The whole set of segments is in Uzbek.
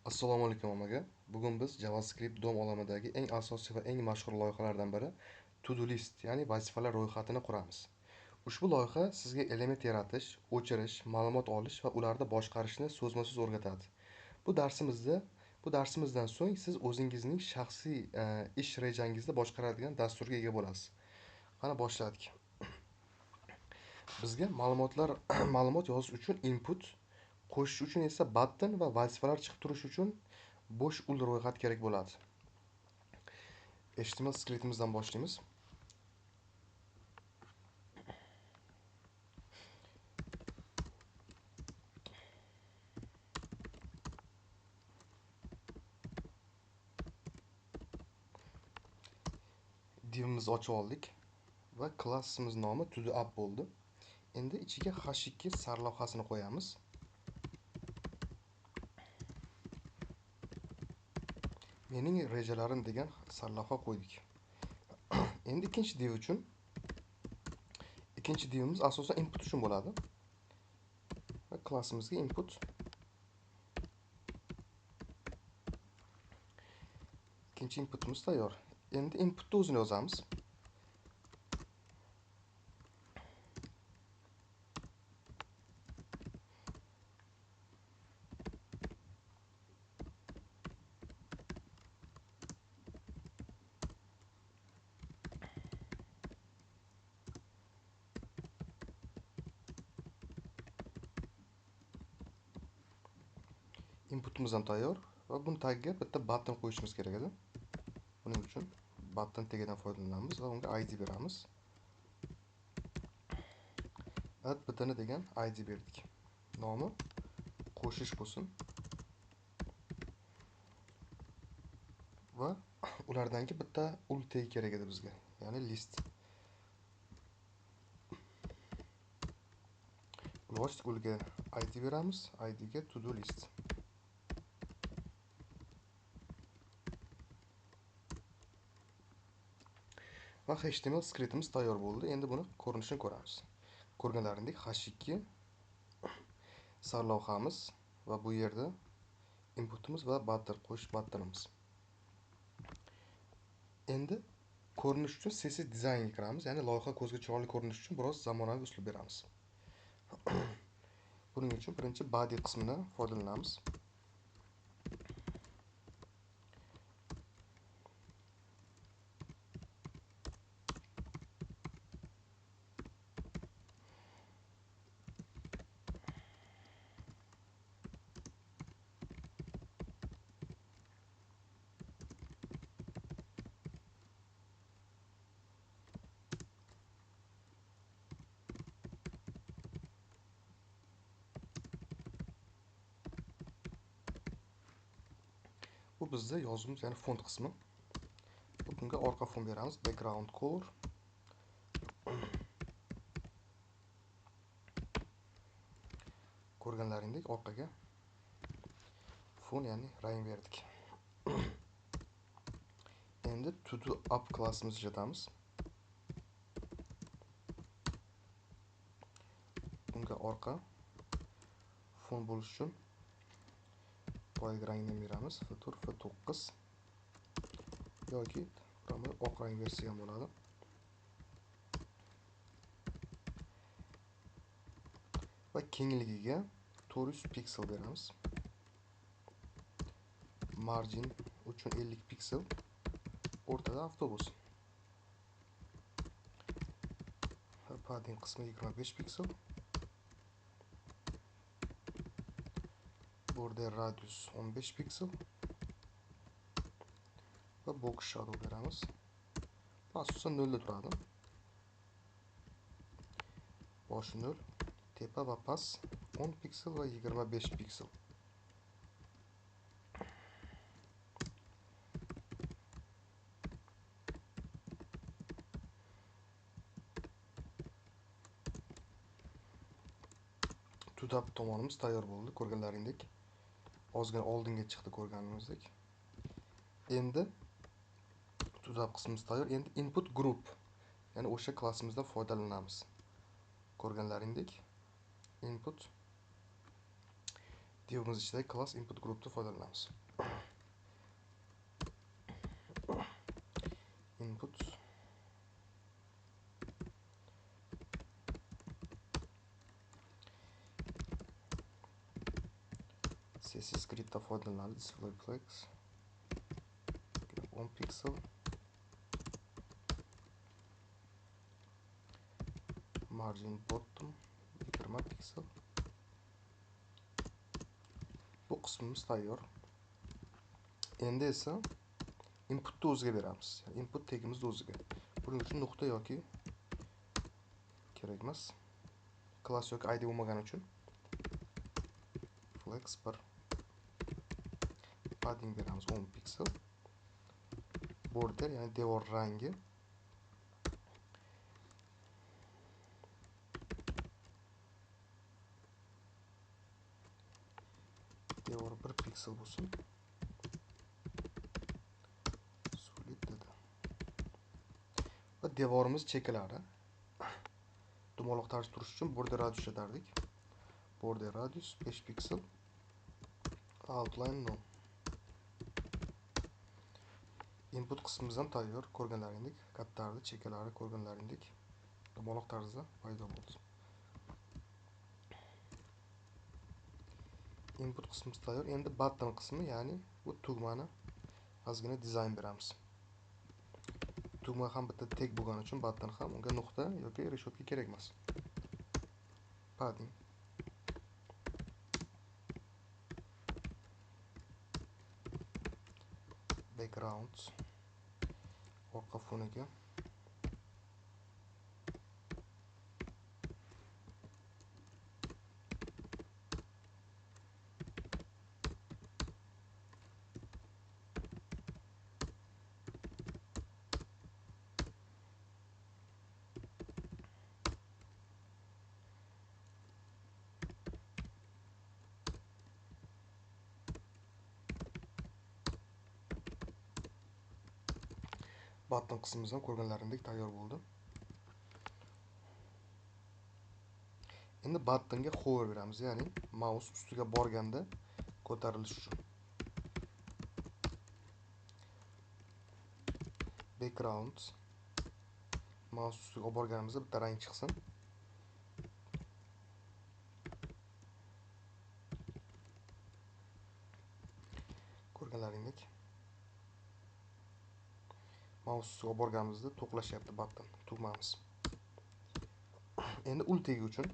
Assalomu alaykum ommaga. Bugun biz JavaScript DOM olamidagi eng asosiy va eng mashhur loyihalardan biri To-do list, ya'ni vazifalar ro'yxatini quramiz. Ushbu loyiha sizga element yaratish, o'chirish, ma'lumot olish va ularni boshqarishni so'zma-so'z o'rgatadi. Bu darsimizda bu darsimizdan so'ng siz o'zingizning shaxsiy ish rejangizni boshqaradigan dasturga ega bo'lasiz. Qani boshladik. Bizga ma'lumotlar ma'lumot yozish uchun input, qo'shish uchun esa button va vazifalar chiqib turishi uchun bo'sh ul ro'yxat kerak bo'ladi. HTML skriptimizdan boshlaymiz. Divimizni ochib oldik va klassimiz nomi TodoApp bo'ldi. Endi ichiga H2 sarlavhasini qo'yamiz. Mening rejalarim degan sarlavha qo'ydik. Endi ikkinchi div uchun ikkinchi divimiz asosan input uchun bo'ladi. Va klassimizga input. İkinci inputimiz tayyor. Endi inputni o'zini yozamiz. Inputimiz ham tayyor va buni tagiga bitta button qo'yishimiz kerak edi. Buning uchun button tagidan foydalanamiz va unga ID beramiz. Add buttoni degan ID berdik. Nomi qo'shish bo'lsin. Va ulardanki bitta ul tagi kerak edi bizga, ya'ni list. Ulga ID beramiz, ID ga to do list. Va HTML skriptimiz tayyor bo'ldi. Endi buni ko'rinishini ko'ramiz. Ko'rganlaringdek H2 sarlavhamiz va bu yerda inputimiz va button qo'shish buttonimiz. Endi ko'rinish uchun CSS dizaynga kiramiz, ya'ni loyiha ko'zga chiroyli ko'rinish uchun biroz zamonaviy uslub beramiz. Buning uchun birinchi body qismidan foydalanamiz. Bu bizde yozuvimiz, ya'ni font qismi. Bunga orqa fon beramiz, background color. Ko'rganlaringdek orqaga fon, ya'ni rang berdik. Endi TodoApp klassimizni ishlatamiz. Bunga orqa fon bo'lish uchun boyagi rangni beramiz. Futur F9 yoki oq rang bersa ham bo'ladi. Va kengligiga 400 piksel beramiz. Margin uchun 50 piksel, o'rtada avtobus. Padding qismi 25 piksel. Border radius 15 piksel. Va box shadow beramiz. Asosan 0 da turadi. Boshi 0, tepa va past 10 piksel va 25 piksel. TodoApp tomonimiz tayyor bo'ldi. Ko'rganlaringdek ozgina oldinga chiqdi ko'rganimizdek. Endi TodoApp qismimiz tayyor. Endi input group, ya'ni o'sha klassimizdan foydalanamiz. Ko'rganlaringdek input Divimiz ichidagi class input groupdan foydalanamiz. Input CSS script'da foydalanadi. Display flex 10 pixel, margin bottom 20 pixel. Bu qismimiz tayyor. Endi esa inputni o'ziga beramiz. Yani input tagimizni o'ziga. Buning uchun nuqta yoki kerak emas. Class yoki id bo'lmagani uchun flex 1 padding beramiz 10 pixel. Border yani devor rangi devor 1 pixel bo'lsin. Solid dedi. Va devorimiz chekiladi. Dumaloq tarz turish uchun border radius ishlatardik. Border radius 5 pixel. Outline no. Input qismimizdan tayyor. Ko'rganlaringdek kattardi, chekalari ko'rganlaringdek dumaloq tarzda paydo bo'ldi. Input qismimiz tayyor. Endi button qismi, ya'ni bu tugmani ozgina dizayn beramiz. Tugma ham bitta tag bo'lgani uchun button ham unga nuqta yoki reshotka kerak emas. Padding background orqa foniga button qismimizdan ko'rganlaringdek tayyor bo'ldi. Endi buttonga hover beramiz, ya'ni mouse ustiga borganda ko'tarilish uchun. Background mouse ustiga olib borganimizda bitta rang chiqsin. Ko'rganlaringdek mouse ustiga olib borganimizda to'qlashyapti button tugmamiz. Endi ul tegi uchun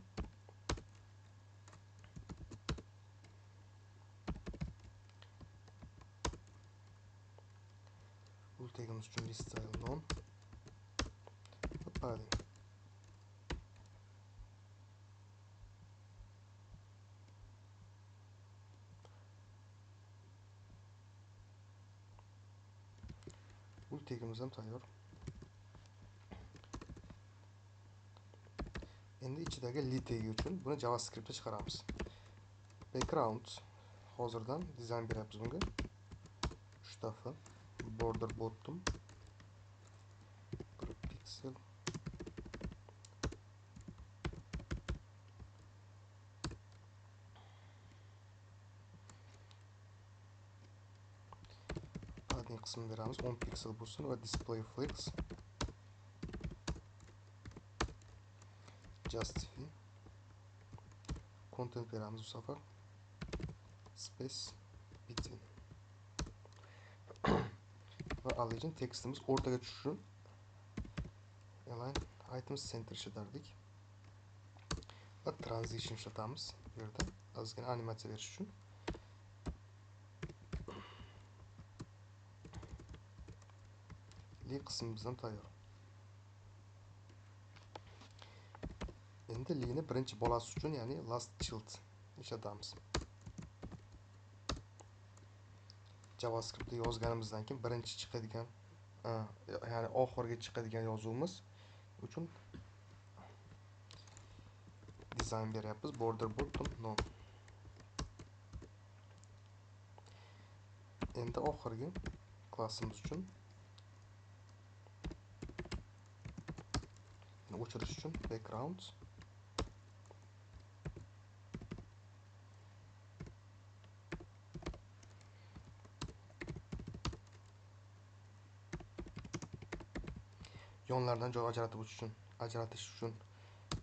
tegimiz uchun list style non padding. Ul tegimiz ham tayyor. Endi ichidagi li tegi uchun buni JavaScriptda chiqaramiz. Background hozirdan dizayn beryapmiz bunga. 3 dafa border bottom 1 pixel padding qismini beramiz 10 pixel bo'lsin va display flex justify content beramiz bu safar space between va align tekstimiz o'rtaga tushishi uchun align items center ishlatardik va transition ishlatamiz. Bu yerda ozgina animatsiya berish uchun li qismimizdan tayyor. Endi li'ni birinchi bolasi uchun, ya'ni last child ishlatamiz. JavaScriptda yozganimizdan keyin birinchi chiqadigan, ya'ni oxirgi chiqadigan yozuvimiz uchun dizayn beryapmiz. Border bottom non. Endi oxirgi klassimiz uchun o'chirish uchun background yonlardan joy ajratish uchun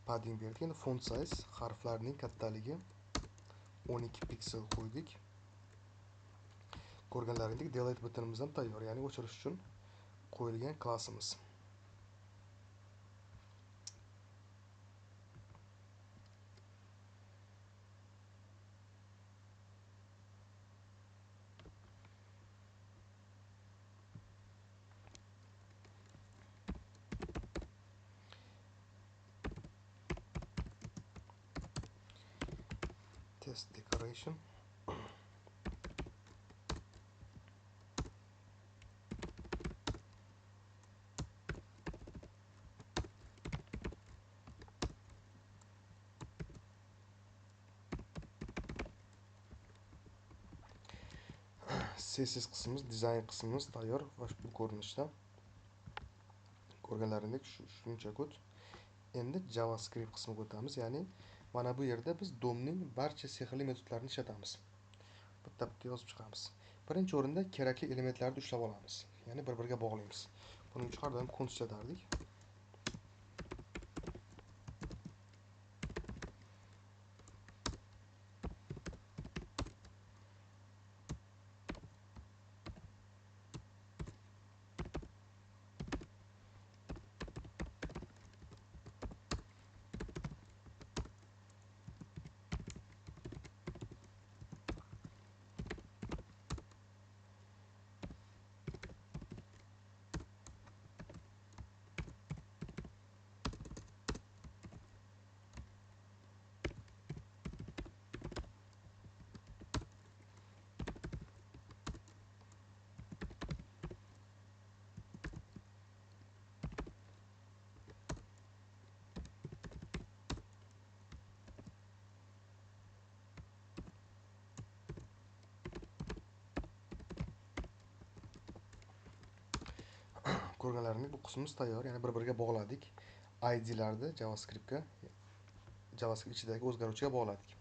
padding berdik. Endi font size harflarning kattaligi 12 piksel qo'ydik. Ko'rganlaringdek delete butonimiz ham tayyor, ya'ni o'chirish uchun qo'yilgan klassimiz. Test decoration. CSS qismimiz, dizayn qismimiz tayyor va bu ko'rinishda. Ko'rganlaringdek shuncha kod. Endi JavaScript qismiga o'tamiz, ya'ni mana bu yerda biz DOMning barcha sehrli metodlarini ishlatamiz. Bitta-bitta yozib chiqamiz. Birinchi o'rinda kerakli elementlarni ushlab olamiz, ya'ni bir-biriga bog'laymiz. Buning uchun har doim const ishlatardik. Ko'rganlaringdek bu qismimiz tayyor, ya'ni bir-biriga bog'ladik. ID'larni JavaScript ichidagi o'zgaruvchiga bog'ladik.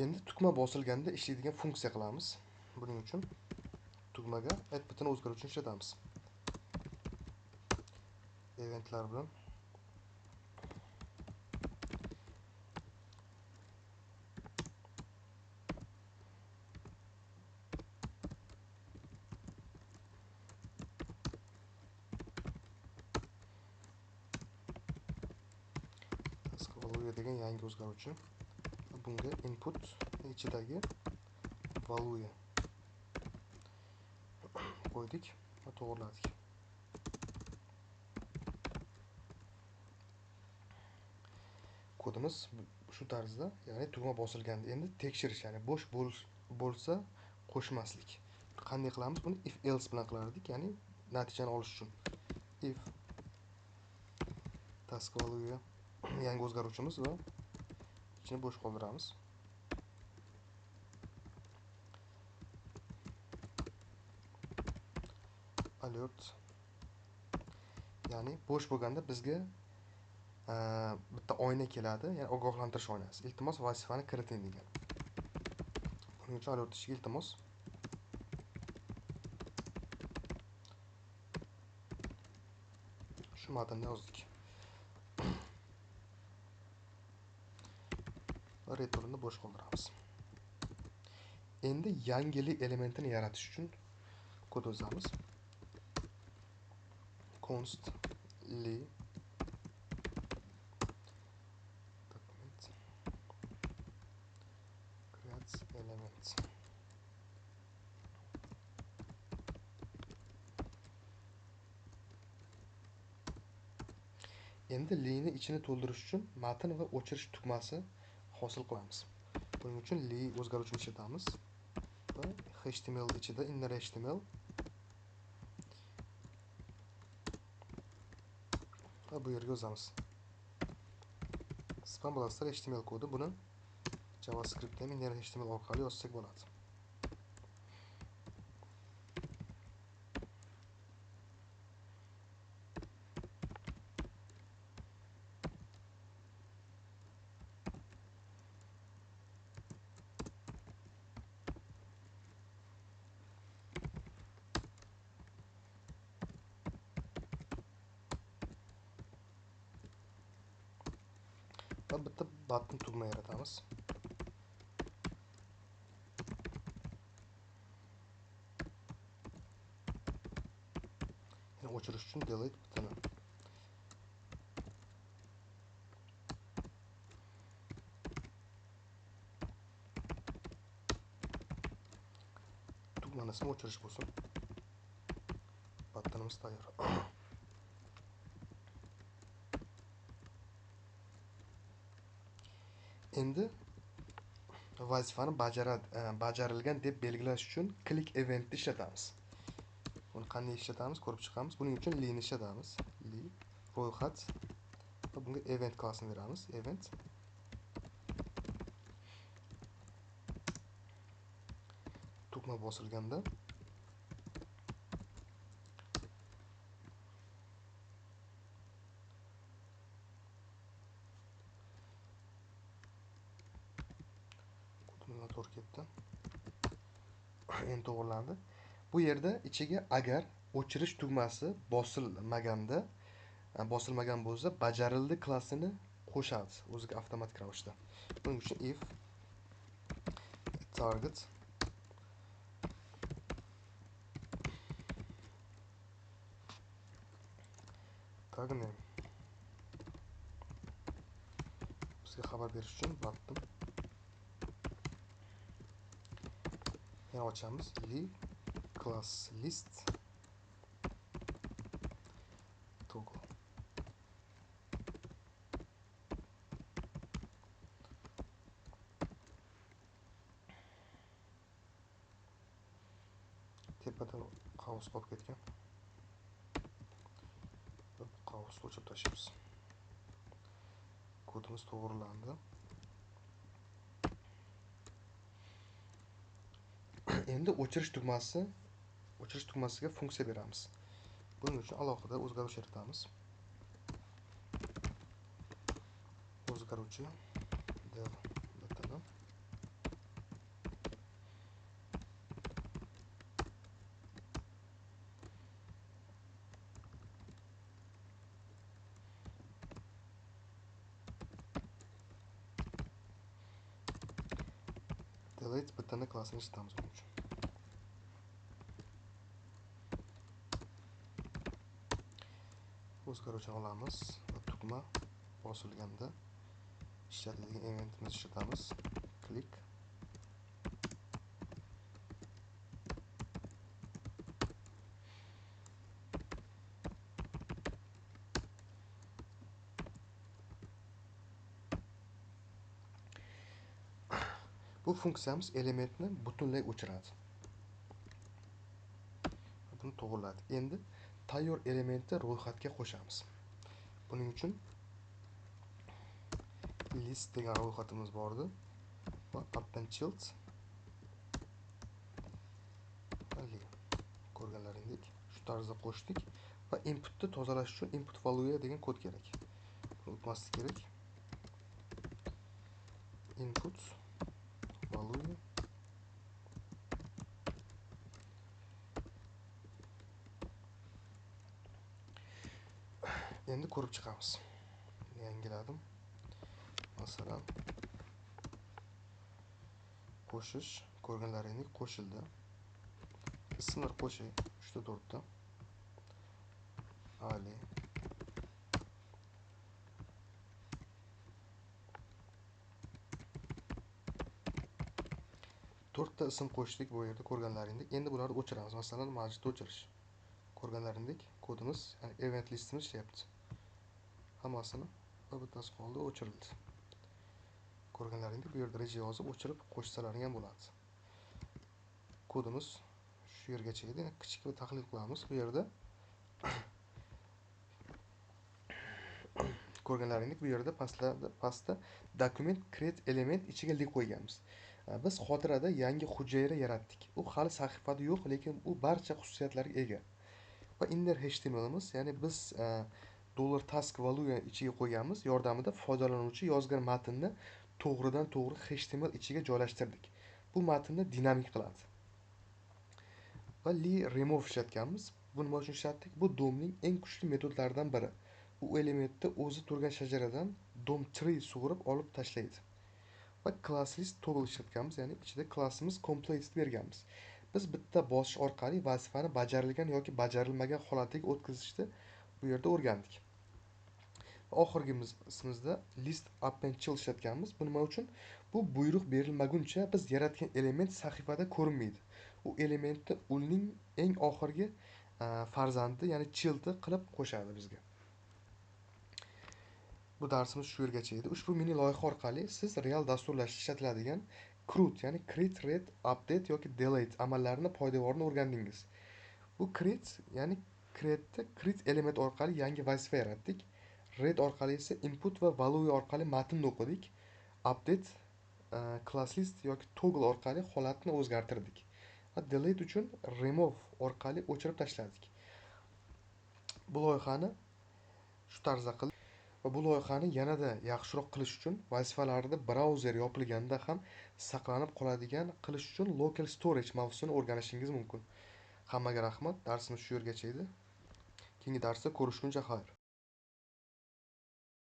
Endi tugma bosilganda ishlaydigan funksiya qilamiz. Buning uchun tugmaga add button o'zgaruvchini ishlatamiz. Eventlar bilan value degan yangi o'zgaruvchi. Bunga input ichidagi value qo'ydik va to'g'riladik. Kodimiz shu tarzda, ya'ni tugma bosilganda endi tekshirish, ya'ni bo'sh bo'lsa qo'shmaslik. Qanday qilamiz buni? If else bilan qilardik, ya'ni natijani olish uchun. If task value yangi o'zgaruvchimiz va ichini bo'sh qoldiramiz. Alert, ya'ni bo'sh bo'lganda bizga bitta oyna keladi, ya'ni ogohlantirish oynasi. Iltimos vazifani kiriting degan. Buning uchun alert ishiga iltimos shu matnni yozdik. Va returnni bo'sh qoldiramiz. Endi yangili elementini yaratish uchun kod yozamiz. Const li document creates element. Endi li'ni ichini to'ldirish uchun matn va o'chirish tugmasi hosil qilamiz. Buning uchun li o'zgaruvchini ishlatamiz va HTML ichida inner HTML va bu yerga yozamiz. Spam Blaster HTML kodi, buni JavaScript ham inner HTML orqali yozsak bo'ladi. va bitta button tugma yaratamiz. Yana o'chirish uchun delete buttoni. Tugmani ismi o'chirish bo'lsin. Buttonimiz tayyor. Endi vazifani bajarilgan deb belgilash uchun click eventni ishlatamiz. Buni qanday ishlatamiz ko'rib chiqamiz. Buning uchun li ni ishlatamiz. Li ro'yxat va bunga event klassini beramiz. Event tugma bosilganda kodimiz to'g'ri ketdi. Endi to'g'rilandi. Bu yerda ichiga agar o'chirish tugmasi bosilmagan bo'lsa, bajarildi klassini qo'shadi o'ziga avtomatik ravishda. Buning uchun if target name bizga xabar berish uchun button yana ochamiz. Li class list toggle. Tepada qavs qolib ketgan. Qavsni o'chirib tashlaymiz. Kodimiz to'g'rilandi. Endi o'chirish tugmasiga funksiya beramiz. Buning uchun alohida o'zgaruvchi yaratamiz. O'zgaruvchi del button delete buttoni klassini ishlatamiz buning uchun. O'zgaruvchini olamiz va tugma bosilganda ishlatilgan eventimizni ishlatamiz. Click bu funksiyamiz elementni butunlay o'chiradi. Buni to'g'riladi. Endi tayyor elementni ro'yxatga qo'shamiz. Buning uchun list degan ro'yxatimiz bor edi va append child ko'rganlaringdek shu tarzda qo'shdik va inputni tozalash uchun input value degan kod kerak. Buni unutmaslik kerak. Input value endi ko'rib chiqamiz. Yangiladim. Masalan, qo'shish ko'rganlaringdek qo'shildi. Ismlar qo'shay 3 ta 4 ta. Ali to'rtta ism qo'shdik bu yerda ko'rganlaringdek. Endi bularni o'chiramiz. Masalan, Majidni o'chirish. Ko'rganlaringdek kodimiz, ya'ni event listimiz ishlayapti. Hammasini va bittasi qoldi o'chirildi. Ko'rganlaringdek bu yerda reja yozib o'chirib qo'shsalaring ham bo'ladi. Kodimiz shu yergacha edi. Kichik bir tahlil qilamiz. Bu yerda ko'rganlaringdek bu yerda pastda document create element ichiga li qo'yganmiz. Biz xotirada yangi hujayra yaratdik. U hali sahifada yo'q, lekin u barcha xususiyatlarga ega. Va inner htmlimiz, ya'ni biz $task value ichiga qo'yganmiz yordamida foydalanuvchi yozgan matnni to'g'ridan to'g'ri html ichiga joylashtirdik. Bu matnni dinamik qiladi. Va li remove ishlatganmiz. Bu nima uchun ishlatdik? Bu DOMning eng kuchli metodlaridan biri. u elementni o'zi turgan shajaradan DOM3 sug'urib olib tashlaydi. Va class list toggle ishlatganmiz, ya'ni ichida klassimiz complete berganmiz. Biz bitta bosish orqali vazifani bajarilgan yoki bajarilmagan holatiga o'tkazishni bu yerda o'rgandik. Oxirgimizda list append chill ishlatganmiz. Bu nima uchun? Bu buyruq berilmaguncha biz yaratgan element sahifada ko'rinmaydi. U elementni uning eng oxirgi farzandi, ya'ni childni qilib qo'shadi bizga. Bu darsimiz shu yergacha edi. Ushbu mini loyiha orqali siz real dasturlashda ishlatiladigan CRUD, ya'ni create, read, update yoki delete amallarini poydevorni o'rgandingiz. Bu create, ya'ni create element orqali yangi vazifa yaratdik. Read orqali esa input va value orqali matnni o'qidik. Update class list yoki toggle orqali holatni o'zgartirdik. Va delete uchun remove orqali o'chirib tashladik. Bu loyihani shu tarzda qilib va bu loyihani yanada yaxshiroq qilish uchun vazifalarni brauzer yopilganda ham saqlanib qoladigan qilish uchun local storage mavzusini o'rganishingiz mumkin. Hammaga rahmat. Darsimiz shu yergacha edi. Keyingi darsda ko'rishguncha xayr.